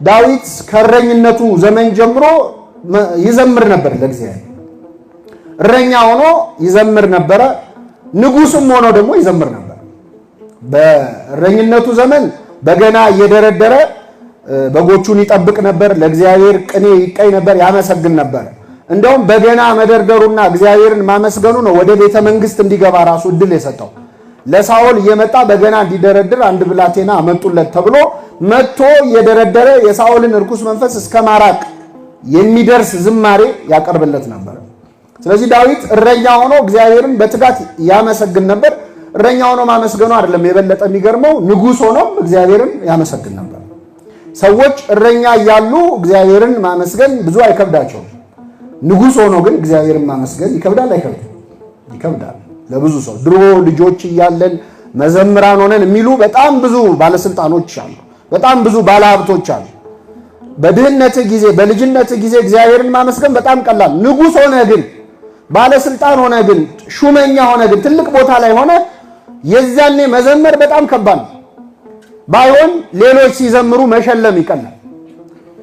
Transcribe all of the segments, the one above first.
ዳዊት ከረኝነቱ ዘመን ጀምሮ ይዘምር ነበር ለእግዚአብሔር። እረኛ ሆኖ ይዘምር ነበር፣ ንጉስም ሆኖ ደግሞ ይዘምር ነበር። በእረኝነቱ ዘመን በገና እየደረደረ በጎቹን ይጠብቅ ነበር፣ ለእግዚአብሔር ቅኔ ይቀኝ ነበር፣ ያመሰግን ነበር። እንደውም በገና መደርደሩና እግዚአብሔርን ማመስገኑ ነው ወደ ቤተ መንግስት እንዲገባ ራሱ እድል የሰጠው። ለሳኦል እየመጣ በገና እንዲደረድር አንድ ብላቴና አመጡለት ተብሎ መጥቶ እየደረደረ የሳኦልን እርኩስ መንፈስ እስከ ማራቅ የሚደርስ ዝማሬ ያቀርብለት ነበር። ስለዚህ ዳዊት እረኛ ሆኖ እግዚአብሔርን በትጋት ያመሰግን ነበር። እረኛ ሆኖ ማመስገኑ አይደለም የበለጠ የሚገርመው፣ ንጉስ ሆኖም እግዚአብሔርን ያመሰግን ነበር። ሰዎች እረኛ እያሉ እግዚአብሔርን ማመስገን ብዙ አይከብዳቸውም። ንጉስ ሆኖ ግን እግዚአብሔርን ማመስገን ይከብዳል አይከብድም? ይከብዳል ለብዙ ሰው። ድሮ ልጆች እያለን መዘምራን ሆነን የሚሉ በጣም ብዙ ባለስልጣኖች አሉ፣ በጣም ብዙ ባለሀብቶች አሉ። በድህነት ጊዜ በልጅነት ጊዜ እግዚአብሔርን ማመስገን በጣም ቀላል። ንጉስ ሆነ ግን ባለስልጣን ሆነ ግን ሹመኛ ሆነ ግን ትልቅ ቦታ ላይ ሆነ የዛኔ መዘመር በጣም ከባድ ነው። ባይሆን ሌሎች ሲዘምሩ መሸለም ይቀላል።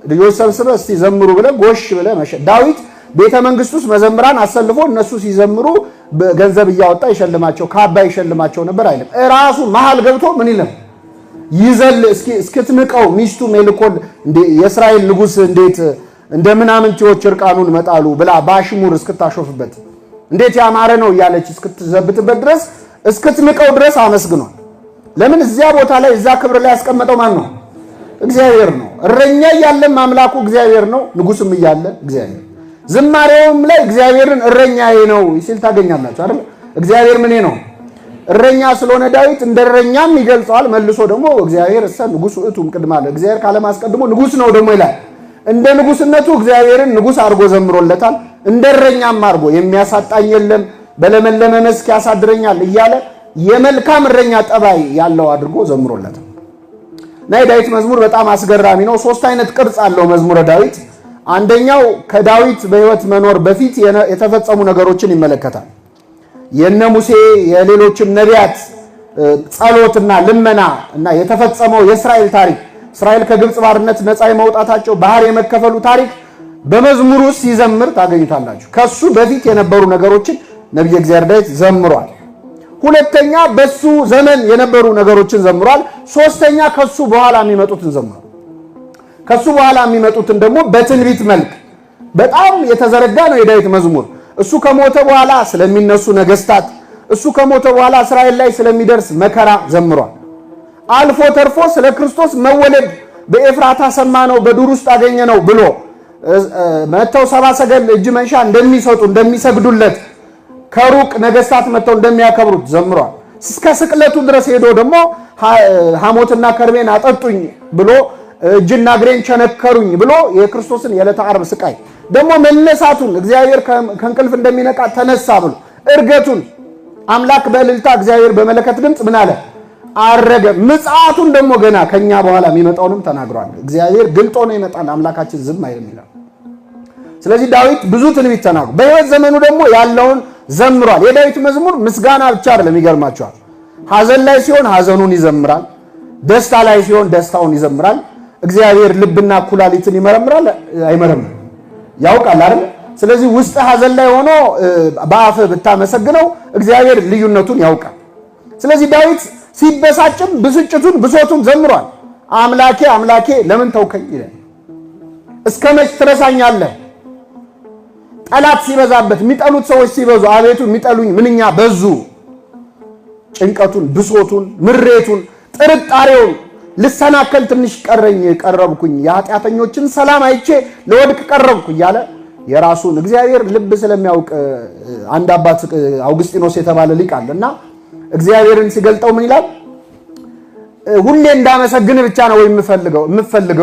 ልጆች ሰብስበው እስቲ ዘምሩ ብለህ ጎሽ ብለህ ዳዊት ቤተ መንግስት ውስጥ መዘምራን አሰልፎ እነሱ ሲዘምሩ ገንዘብ እያወጣ ይሸልማቸው፣ ካባ ይሸልማቸው ነበር አይልም። ራሱ መሃል ገብቶ ምን ይለም ይዘል እስክትንቀው ሚስቱ ሜልኮል እንደ የእስራኤል ንጉስ እንዴት እንደምናምንቲዎች እርቃኑን መጣሉ ብላ ባሽሙር እስክታሾፍበት እንዴት ያማረ ነው እያለች እስክትዘብትበት ድረስ እስክትንቀው ድረስ አመስግኗል። ለምን? እዚያ ቦታ ላይ እዛ ክብር ላይ ያስቀመጠው ማን ነው? እግዚአብሔር ነው። እረኛ እያለም አምላኩ እግዚአብሔር ነው፣ ንጉስም እያለ እግዚአብሔር። ዝማሬውም ላይ እግዚአብሔርን እረኛዬ ነው ሲል ታገኛላችሁ አይደል? እግዚአብሔር ምኔ ነው? እረኛ ስለሆነ ዳዊት እንደ እረኛም ይገልጸዋል። መልሶ ደግሞ እግዚአብሔር እሰ ንጉስ ውእቱም ቅድመ አለ፣ እግዚአብሔር ካለም አስቀድሞ ንጉስ ነው ደግሞ ይላል። እንደ ንጉስነቱ እግዚአብሔርን ንጉስ አድርጎ ዘምሮለታል። እንደ እረኛም አድርጎ የሚያሳጣኝ የለም በለመለመ መስክ ያሳድረኛል እያለ የመልካም እረኛ ጠባይ ያለው አድርጎ ዘምሮለታል። እና የዳዊት መዝሙር በጣም አስገራሚ ነው። ሶስት አይነት ቅርጽ አለው መዝሙረ ዳዊት። አንደኛው ከዳዊት በህይወት መኖር በፊት የተፈጸሙ ነገሮችን ይመለከታል። የነ ሙሴ የሌሎችም ነቢያት ጸሎትና ልመና እና የተፈጸመው የእስራኤል ታሪክ፣ እስራኤል ከግብጽ ባርነት ነፃ የመውጣታቸው ባህር የመከፈሉ ታሪክ በመዝሙር ውስጥ ሲዘምር ታገኙታላችሁ። ከሱ በፊት የነበሩ ነገሮችን ነብዩ እግዚአብሔር ዳዊት ዘምሯል። ሁለተኛ በሱ ዘመን የነበሩ ነገሮችን ዘምሯል። ሶስተኛ ከሱ በኋላ የሚመጡትን ዘምሯል። ከሱ በኋላ የሚመጡትን ደግሞ በትንቢት መልክ በጣም የተዘረጋ ነው የዳዊት መዝሙር። እሱ ከሞተ በኋላ ስለሚነሱ ነገስታት፣ እሱ ከሞተ በኋላ እስራኤል ላይ ስለሚደርስ መከራ ዘምሯል። አልፎ ተርፎ ስለ ክርስቶስ መወለድ በኤፍራታ ሰማነው፣ በዱር ውስጥ አገኘነው ብሎ መተው ሰባ ሰገል እጅ መንሻ እንደሚሰጡ እንደሚሰግዱለት፣ ከሩቅ ነገስታት መተው እንደሚያከብሩት ዘምሯል። እስከ ስቅለቱ ድረስ ሄዶ ደግሞ ሐሞትና ከርቤን አጠጡኝ ብሎ እጅና እግሬን ቸነከሩኝ ብሎ የክርስቶስን የዕለተ ዓርብ ስቃይ ደግሞ መነሳቱን እግዚአብሔር ከእንቅልፍ እንደሚነቃ ተነሳ ብሎ እርገቱን አምላክ በእልልታ እግዚአብሔር በመለከት ድምፅ ምን አለ አረገ። ምጽአቱን ደግሞ ገና ከኛ በኋላ የሚመጣውንም ተናግሯል። እግዚአብሔር ግልጦ ነው ይመጣል፣ አምላካችን ዝም አይልም ይላል። ስለዚህ ዳዊት ብዙ ትንቢት ተናግሯል። በሕይወት ዘመኑ ደግሞ ያለውን ዘምሯል። የዳዊት መዝሙር ምስጋና ብቻ አይደለም፣ ይገርማቸዋል። ሐዘን ላይ ሲሆን ሐዘኑን ይዘምራል፣ ደስታ ላይ ሲሆን ደስታውን ይዘምራል። እግዚአብሔር ልብና ኩላሊትን ይመረምራል አይመረምርም? ያውቃል አይደል? ስለዚህ ውስጥ ሐዘን ላይ ሆኖ በአፍ ብታመሰግነው እግዚአብሔር ልዩነቱን ያውቃል። ስለዚህ ዳዊት ሲበሳጭም ብስጭቱን ብሶቱን ዘምሯል። አምላኬ አምላኬ ለምን ተውከኝ ይላል። እስከ መች ትረሳኛለህ? ጠላት ሲበዛበት፣ የሚጠሉት ሰዎች ሲበዙ፣ አቤቱ የሚጠሉኝ ምንኛ በዙ። ጭንቀቱን፣ ብሶቱን፣ ምሬቱን፣ ጥርጣሬውን ልሰናከል ትንሽ ቀረኝ ቀረብኩኝ፣ የኃጢአተኞችን ሰላም አይቼ ለወድቅ ቀረብኩ እያለ የራሱን እግዚአብሔር ልብ ስለሚያውቅ አንድ አባት አውግስጢኖስ የተባለ ሊቅ አለና እግዚአብሔርን ሲገልጠው ምን ይላል? ሁሌ እንዳመሰግን ብቻ ነው የምፈልገው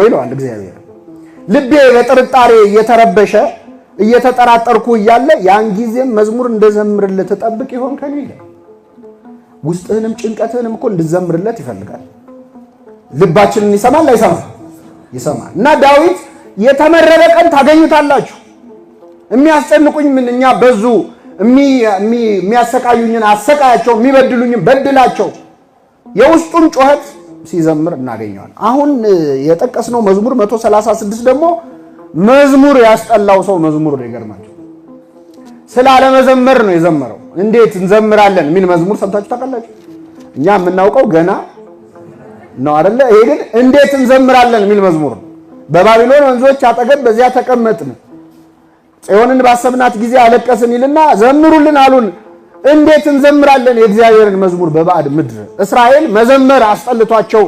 ይለዋል። እግዚአብሔር ልቤ በጥርጣሬ እየተረበሸ እየተጠራጠርኩ እያለ ያን ጊዜም መዝሙር እንደዘምርለት ተጠብቅ ይሆን ከኔ ይላል። ውስጥህንም ጭንቀትህንም እኮ እንድዘምርለት ይፈልጋል። ልባችንን ይሰማል አይሰማም? ይሰማል። እና ዳዊት የተመረረ ቀን ታገኙታላችሁ። የሚያስጨንቁኝ ምንኛ በዙ፣ የሚያሰቃዩኝን አሰቃያቸው፣ የሚበድሉኝን በድላቸው። የውስጡን ጩኸት ሲዘምር እናገኘዋለን። አሁን የጠቀስነው መዝሙር 136 ደግሞ መዝሙር ያስጠላው ሰው መዝሙር ነው። ይገርማችሁ ስላለመዘመር ነው የዘመረው። እንዴት እንዘምራለን የሚል መዝሙር ሰምታችሁ ታውቃላችሁ? እኛ የምናውቀው ገና ነው አይደለ? ይሄ ግን እንዴት እንዘምራለን የሚል መዝሙር ነው። በባቢሎን ወንዞች አጠገብ በዚያ ተቀመጥን፣ ጽዮንን ባሰብናት ጊዜ አለቀስን ይልና ዘምሩልን አሉን። እንዴት እንዘምራለን የእግዚአብሔርን መዝሙር በባዕድ ምድር? እስራኤል መዘመር አስጠልቷቸው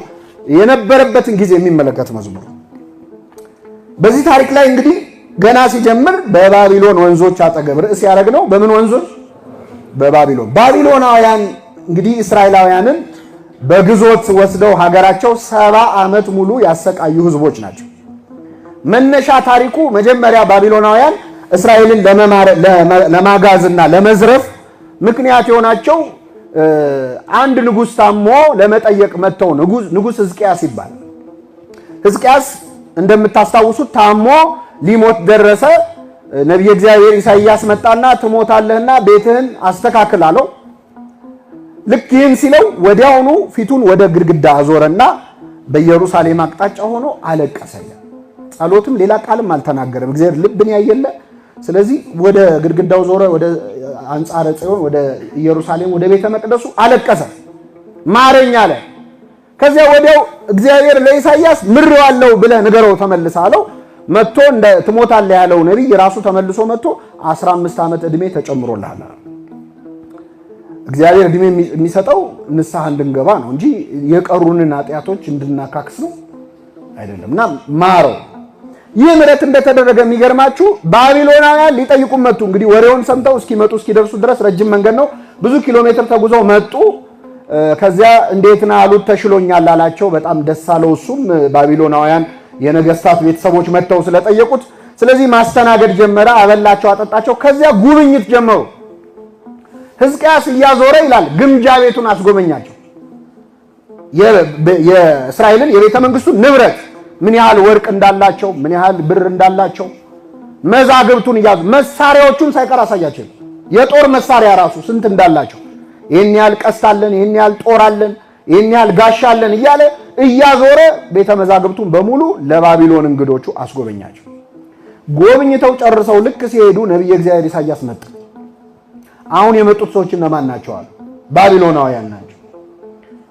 የነበረበትን ጊዜ የሚመለከት መዝሙር። በዚህ ታሪክ ላይ እንግዲህ ገና ሲጀምር በባቢሎን ወንዞች አጠገብ ርዕስ ያደረግነው በምን ወንዞች? በባቢሎን። ባቢሎናውያን እንግዲህ እስራኤላውያንን በግዞት ወስደው ሀገራቸው 70 ዓመት ሙሉ ያሰቃዩ ህዝቦች ናቸው። መነሻ ታሪኩ መጀመሪያ ባቢሎናውያን እስራኤልን ለማጋዝና ለመዝረፍ ምክንያት የሆናቸው አንድ ንጉስ ታሞ ለመጠየቅ መጥተው ንጉስ ሕዝቅያስ ይባላል። ሕዝቅያስ እንደምታስታውሱት ታሞ ሊሞት ደረሰ። ነቢየ እግዚአብሔር ኢሳይያስ መጣና ትሞታለህና ቤትህን አስተካክል አለው። ልክ ይህን ሲለው ወዲያውኑ ፊቱን ወደ ግድግዳ አዞረና በኢየሩሳሌም አቅጣጫ ሆኖ አለቀሰ። ጸሎትም ሌላ ቃልም አልተናገረም። እግዚአብሔር ልብን ያየለ። ስለዚህ ወደ ግድግዳው ዞረ፣ ወደ አንጻረ ጽዮን፣ ወደ ኢየሩሳሌም፣ ወደ ቤተ መቅደሱ አለቀሰ። ማረኝ አለ። ከዚያ ወዲያው እግዚአብሔር ለኢሳይያስ ምሬዋለሁ ብለህ ንገረው ተመልሰ አለው። መጥቶ እንደ ትሞታለህ ያለው ነብይ ራሱ ተመልሶ መጥቶ 15 ዓመት ዕድሜ ተጨምሮልሃል። እግዚአብሔር ዕድሜ የሚሰጠው ንስሐ እንድንገባ ነው እንጂ የቀሩንን ኃጢአቶች እንድናካክስ ነው አይደለምና ማረው። ይህ ምሕረት እንደተደረገ የሚገርማችሁ ባቢሎናውያን ሊጠይቁ መጡ። እንግዲህ ወሬውን ሰምተው እስኪደርሱ ድረስ ረጅም መንገድ ነው፣ ብዙ ኪሎ ሜትር ተጉዘው መጡ። ከዚያ እንዴት ነው አሉት። ተሽሎኛል አላቸው። በጣም ደስ አለው እሱም። ባቢሎናውያን የነገስታት ቤተሰቦች መጥተው ስለጠየቁት፣ ስለዚህ ማስተናገድ ጀመረ። አበላቸው፣ አጠጣቸው። ከዚያ ጉብኝት ጀመሩ። ሕዝቅያስ እያዞረ ይላል ግምጃ ቤቱን አስጎበኛቸው። የእስራኤልን የቤተ መንግስቱን ንብረት ምን ያህል ወርቅ እንዳላቸው፣ ምን ያህል ብር እንዳላቸው መዛግብቱን እያዙ መሳሪያዎቹን ሳይቀር አሳያቸው። የጦር መሳሪያ ራሱ ስንት እንዳላቸው፣ ይሄን ያህል ቀስት አለን፣ ይሄን ያህል ጦር አለን፣ ይሄን ያህል ጋሻ አለን እያለ እያዞረ ቤተ መዛግብቱን በሙሉ ለባቢሎን እንግዶቹ አስጎበኛቸው። ጎብኝተው ጨርሰው ልክ ሲሄዱ ነብየ እግዚአብሔር ኢሳይያስ መጣ። አሁን የመጡት ሰዎች እነማን ናቸው አሉ። ባቢሎናውያን ናቸው።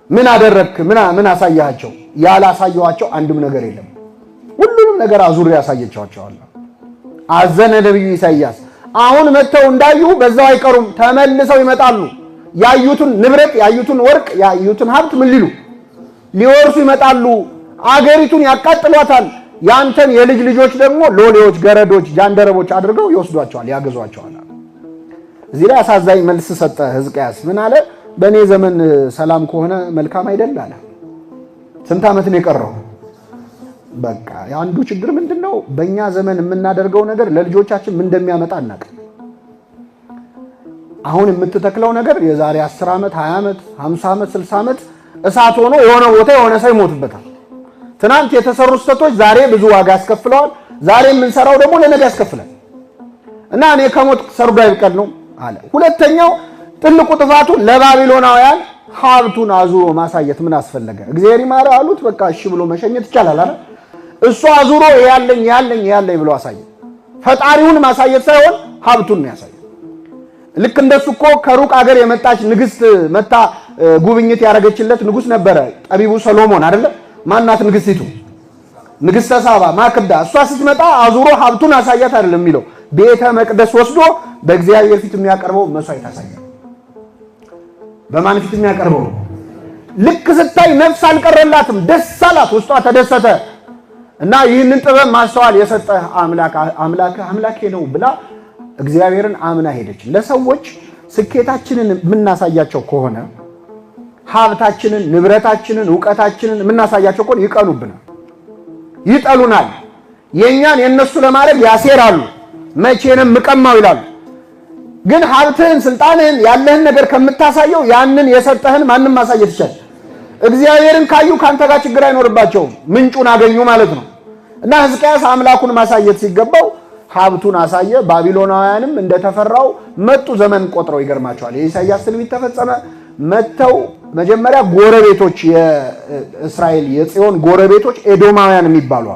ምን አደረክ? ምን አሳያቸው? ያላሳየዋቸው አንድም ነገር የለም። ሁሉንም ነገር አዙሪ ያሳየቻቸው አለ። አዘነ ነብዩ ኢሳይያስ። አሁን መጥተው እንዳዩ በዛው አይቀሩም፣ ተመልሰው ይመጣሉ። ያዩትን ንብረት፣ ያዩትን ወርቅ፣ ያዩትን ሀብት ምን ሊሉ ሊወርሱ ይመጣሉ። አገሪቱን ያቃጥሏታል። ያንተን የልጅ ልጆች ደግሞ ሎሌዎች፣ ገረዶች፣ ጃንደረቦች አድርገው ይወስዷቸዋል፣ ያገዟቸዋል። እዚህ ላይ አሳዛኝ መልስ ሰጠ ሕዝቅያስ። ምን አለ? በእኔ ዘመን ሰላም ከሆነ መልካም አይደል አለ። ስንት ዓመት ነው የቀረው? በቃ አንዱ ችግር ምንድነው? በእኛ ዘመን የምናደርገው ነገር ለልጆቻችን ምን እንደሚያመጣ አናውቅም። አሁን የምትተክለው ነገር የዛሬ 10 ዓመት፣ 20 ዓመት፣ 50 ዓመት፣ 60 ዓመት እሳት ሆኖ የሆነ ቦታ የሆነ ሰው ይሞትበታል። ትናንት የተሰሩ ስህተቶች ዛሬ ብዙ ዋጋ ያስከፍለዋል። ዛሬ የምንሰራው ደግሞ ለነገ ያስከፍላል። እና እኔ ከሞት ሰርዶ አይብቀል ነው አለ። ሁለተኛው ትልቁ ጥፋቱ ለባቢሎናውያን ሀብቱን አዙሮ ማሳየት ምን አስፈለገ? እግዚአብሔር ይማረ አሉት። በቃ እሺ ብሎ መሸኘት ይቻላል አይደል? እሱ አዙሮ ያለኝ ብሎ አሳየ። ፈጣሪውን ማሳየት ሳይሆን ሀብቱን ነው ያሳየ። ልክ እንደሱ እኮ ከሩቅ ሀገር የመጣች ንግስት መታ ጉብኝት ያደረገችለት ንጉስ ነበረ፣ ጠቢቡ ሰሎሞን አይደለ? ማናት ንግስቲቱ? ንግስተ ሳባ ማክዳ። እሷ ስትመጣ አዙሮ ሀብቱን አሳያት አይደለም የሚለው፣ ቤተ መቅደስ ወስዶ በእግዚአብሔር ፊት የሚያቀርበው መስዋዕት አሳያት። በማን ፊት የሚያቀርበው? ልክ ስታይ ነፍስ አልቀረላትም፣ ደስ አላት፣ ውስጧ ተደሰተ። እና ይህንን ጥበብ ማስተዋል የሰጠህ አምላኬ ነው ብላ እግዚአብሔርን አምና ሄደች። ለሰዎች ስኬታችንን የምናሳያቸው ከሆነ ሀብታችንን፣ ንብረታችንን፣ ዕውቀታችንን የምናሳያቸው ከሆነ ይቀኑብናል፣ ይጠሉናል። የኛን የነሱ ለማድረግ ያሴራሉ። መቼንም ምቀማው ይላሉ። ግን ሀብትህን፣ ስልጣንህን፣ ያለህን ነገር ከምታሳየው ያንን የሰጠህን ማንም ማሳየት ይችላል። እግዚአብሔርን ካዩ ካንተ ጋር ችግር አይኖርባቸውም፣ ምንጩን አገኙ ማለት ነው። እና ሕዝቅያስ አምላኩን ማሳየት ሲገባው ሀብቱን አሳየ። ባቢሎናውያንም እንደተፈራው መጡ፣ ዘመን ቆጥረው። ይገርማቸዋል። የኢሳይያስ ትንቢት ተፈጸመ። መተው መጀመሪያ ጎረቤቶች የእስራኤል የጽዮን ጎረቤቶች ኤዶማውያን የሚባሉ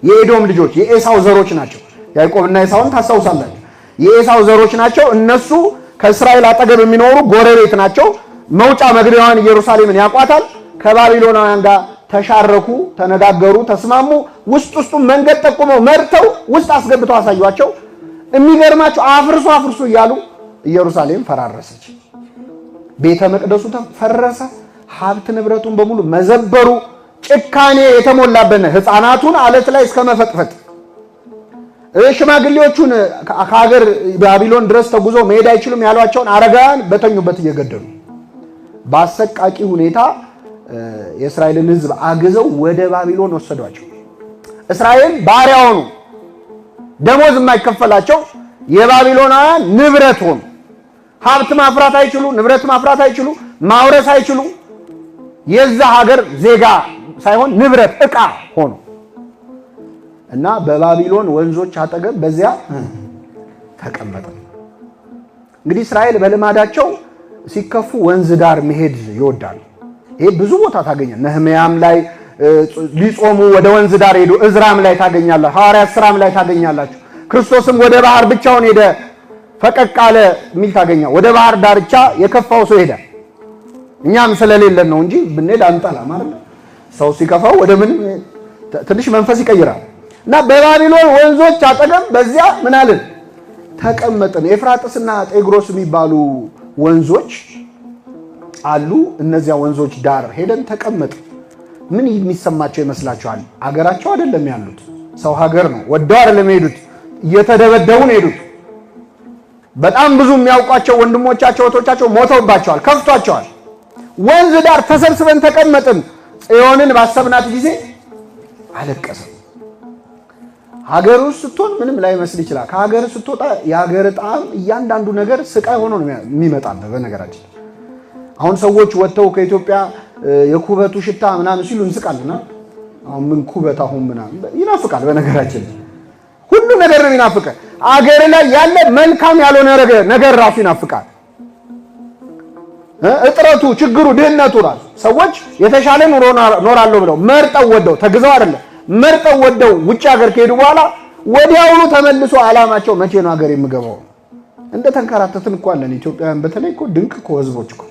የኤዶም ልጆች የኤሳው ዘሮች ናቸው። ያዕቆብና ኤሳውን ታስታውሳላችሁ። የኤሳው ዘሮች ናቸው። እነሱ ከእስራኤል አጠገብ የሚኖሩ ጎረቤት ናቸው። መውጫ መግቢያዋን ኢየሩሳሌምን ያቋታል። ከባቢሎናውያን ጋር ተሻረኩ፣ ተነጋገሩ፣ ተስማሙ። ውስጡ መንገድ ጠቁመው መርተው ውስጥ አስገብተው አሳዩአቸው። የሚገርማቸው አፍርሱ አፍርሱ እያሉ ኢየሩሳሌም ፈራረሰች። ቤተ መቅደሱ ተፈረሰ። ሀብት ንብረቱን በሙሉ መዘበሩ። ጭካኔ የተሞላበት ሕፃናቱን አለት ላይ እስከ መፈጥፈጥ፣ ሽማግሌዎቹን ከሀገር ባቢሎን ድረስ ተጉዞ መሄድ አይችሉም ያሏቸውን አረጋውያን በተኙበት እየገደሉ በአሰቃቂ ሁኔታ የእስራኤልን ሕዝብ አግዘው ወደ ባቢሎን ወሰዷቸው። እስራኤል ባሪያ ሆኑ። ደሞዝ የማይከፈላቸው የባቢሎናውያን ንብረት ሆኑ። ሀብት ማፍራት አይችሉ፣ ንብረት ማፍራት አይችሉ፣ ማውረስ አይችሉ። የዛ ሀገር ዜጋ ሳይሆን ንብረት ዕቃ ሆኑ እና በባቢሎን ወንዞች አጠገብ በዚያ ተቀመጠ። እንግዲህ እስራኤል በልማዳቸው ሲከፉ ወንዝ ዳር መሄድ ይወዳሉ። ይሄ ብዙ ቦታ ታገኛል። ነህምያም ላይ ሊጾሙ ወደ ወንዝ ዳር ሄዱ። እዝራም ላይ ታገኛላችሁ። ሐዋርያት ሥራም ላይ ታገኛላችሁ። ክርስቶስም ወደ ባህር ብቻውን ሄደ ፈቀቅ አለ የሚል ታገኛል። ወደ ባህር ዳርቻ የከፋው ሰው ሄደ። እኛም ስለሌለን ነው እንጂ ብንሄድ አንጠላም አይደል? ሰው ሲከፋው ወደ ምን ትንሽ መንፈስ ይቀይራል። እና በባቢሎን ወንዞች አጠገብ በዚያ ምን አለን ተቀመጥን። ኤፍራጥስና ጤግሮስ የሚባሉ ወንዞች አሉ። እነዚያ ወንዞች ዳር ሄደን ተቀመጥ። ምን የሚሰማቸው ይመስላችኋል? አገራቸው አይደለም ያሉት፣ ሰው ሀገር ነው። ወደው አይደለም ሄዱት፣ እየተደበደቡ ነው ሄዱት። በጣም ብዙ የሚያውቋቸው ወንድሞቻቸው እህቶቻቸው ሞተውባቸዋል፣ ከፍቷቸዋል። ወንዝ ዳር ተሰብስበን ተቀመጥን። ጽዮንን ባሰብናት ጊዜ አለቀሰ። ሀገር ውስጥ ስትሆን ምንም ላይመስል ይችላል። ከሀገር ስትወጣ የሀገር ጣዕም እያንዳንዱ ነገር ስቃይ ሆኖ ነው የሚመጣበት። በነገራችን አሁን ሰዎች ወጥተው ከኢትዮጵያ የኩበቱ ሽታ ምናምን ሲሉ እንስቃልና አሁን ምን ኩበት አሁን ምናምን ይናፍቃል። በነገራችን ሁሉ ነገር ነው ይናፍቃል። አገር ላይ ያለ መልካም ያልሆነ ነገር ራሱ ይናፍቃል። እጥረቱ፣ ችግሩ፣ ድህነቱ ራሱ ሰዎች የተሻለ ኑሮ ኖራለሁ ብለው መርጠው ወደው ተግዘው አይደለም መርጠው ወደው ውጭ ሀገር ከሄዱ በኋላ ወዲያውኑ ተመልሶ ዓላማቸው መቼ ነው ሀገር የምገባው? እንደ ተንከራተትን እኮ አለን ኢትዮጵያውያን። በተለይ እኮ ድንቅ እኮ ህዝቦች እኮ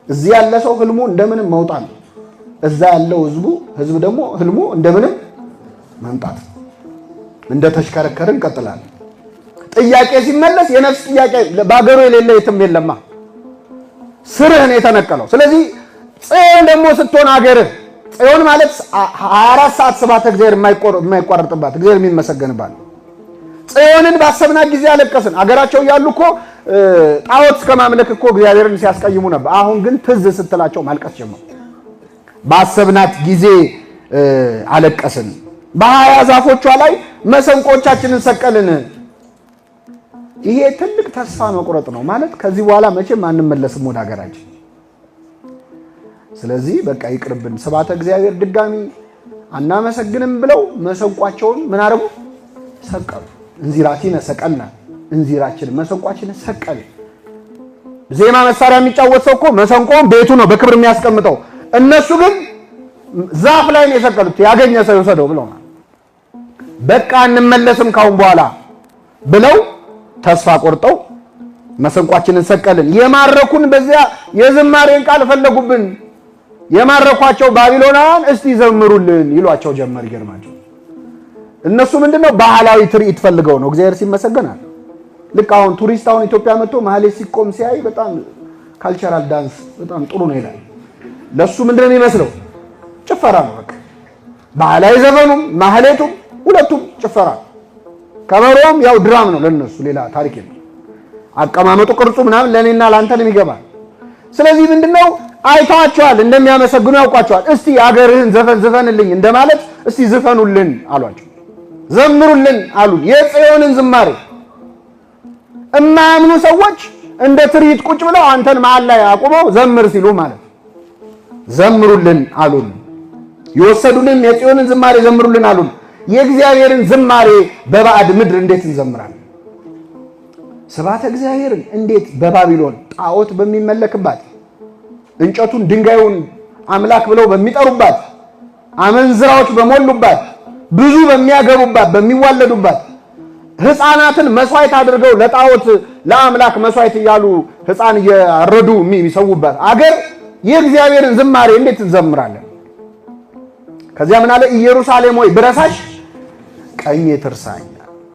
እዚህ ያለ ሰው ህልሙ እንደምንም መውጣት፣ እዛ ያለው ህዝብ ደግሞ ህልሙ እንደምንም መምጣት። እንደ ተሽከረከርን እንቀጥላለን። ጥያቄ ሲመለስ የነፍስ ጥያቄ በአገሩ የሌለ የትም የለማ፣ ስርህን የተነቀለው። ስለዚህ ጽዮን ደግሞ ስትሆን አገርህ ጽዮን ማለት 24 ሰዓት ስብሐተ እግዚአብሔር የማይቋረጥባት እግዚአብሔር የሚመሰገንባት ጽዮንን ባሰብናት ጊዜ አለቀስን። አገራቸው እያሉ እኮ ጣዖት እስከ ማምለክ እኮ እግዚአብሔርን ሲያስቀይሙ ነበር። አሁን ግን ትዝ ስትላቸው ማልቀስ ጀመሩ። ባሰብናት ጊዜ አለቀስን። በሀያ ዛፎቿ ላይ መሰንቆቻችንን ሰቀልን። ይሄ ትልቅ ተስፋ መቁረጥ ነው ማለት ከዚህ በኋላ መቼም አንመለስም ወደ ሀገራችን። ስለዚህ በቃ ይቅርብን፣ ስብሐተ እግዚአብሔር ድጋሚ አናመሰግንም ብለው መሰንቋቸውን ምን አረጉ? ሰቀሉ። እንዚራቲነ ሰቀልና፣ እንዚራችን መሰንቋችንን ሰቀል። ዜማ መሳሪያ የሚጫወት ሰው እኮ መሰንቆውን ቤቱ ነው በክብር የሚያስቀምጠው። እነሱ ግን ዛፍ ላይ ነው የሰቀሉት። ያገኘ ሰው ይወሰደው ብለው በቃ እንመለስም ካሁን በኋላ ብለው ተስፋ ቆርጠው መሰንቋችንን ሰቀልን። የማረኩን በዚያ የዝማሬን ቃል ፈለጉብን። የማረኳቸው ባቢሎናውያን እስቲ ዘምሩልን ይሏቸው ጀመር። ይገርማቸው። እነሱ ምንድነው ባህላዊ ትርኢት ፈልገው ነው። እግዚአብሔር ሲመሰገናል። ልክ አሁን ቱሪስት አሁን ኢትዮጵያ መጥቶ ማህሌት ሲቆም ሲያይ በጣም ካልቸራል ዳንስ በጣም ጥሩ ነው ይላል። ለሱ ምንድነው የሚመስለው? ጭፈራ ነው። በቃ ባህላዊ ዘፈኑም ማህሌቱም ሁለቱም ጭፈራ፣ ከበሮም ያው ድራም ነው ለነሱ፣ ሌላ ታሪክ የለም። አቀማመጡ ቅርጹ ምናምን ለኔና ላንተ ነው የሚገባል። ስለዚህ ምንድነው አይታቸዋል፣ እንደሚያመሰግኑ ያውቋቸዋል። እስቲ አገርህን ዘፈን ዝፈንልኝ እንደማለት እስቲ ዝፈኑልን አሏቸው፣ ዘምሩልን አሉ። የጽዮንን ዝማሬ እማያምኑ ሰዎች እንደ ትርኢት ቁጭ ብለው አንተን መሀል ላይ አቁመው ዘምር ሲሉ ማለት ዘምሩልን አሉን። የወሰዱልን የጽዮንን ዝማሬ ዘምሩልን አሉን። የእግዚአብሔርን ዝማሬ በባዕድ ምድር እንዴት እንዘምራለን? ስብሐተ እግዚአብሔርን እንዴት በባቢሎን ጣዖት በሚመለክባት እንጨቱን ድንጋዩን አምላክ ብለው በሚጠሩባት፣ አመንዝራዎች በሞሉባት፣ ብዙ በሚያገቡባት፣ በሚዋለዱባት፣ ሕፃናትን መስዋዕት አድርገው ለጣዖት ለአምላክ መስዋዕት እያሉ ሕፃን እያረዱ የሚሰውባት አገር የእግዚአብሔርን ዝማሬ እንዴት እንዘምራለን? ከዚያ ምን አለ? ኢየሩሳሌም ሆይ ብረሳሽ ቀኜ ትርሳኝ።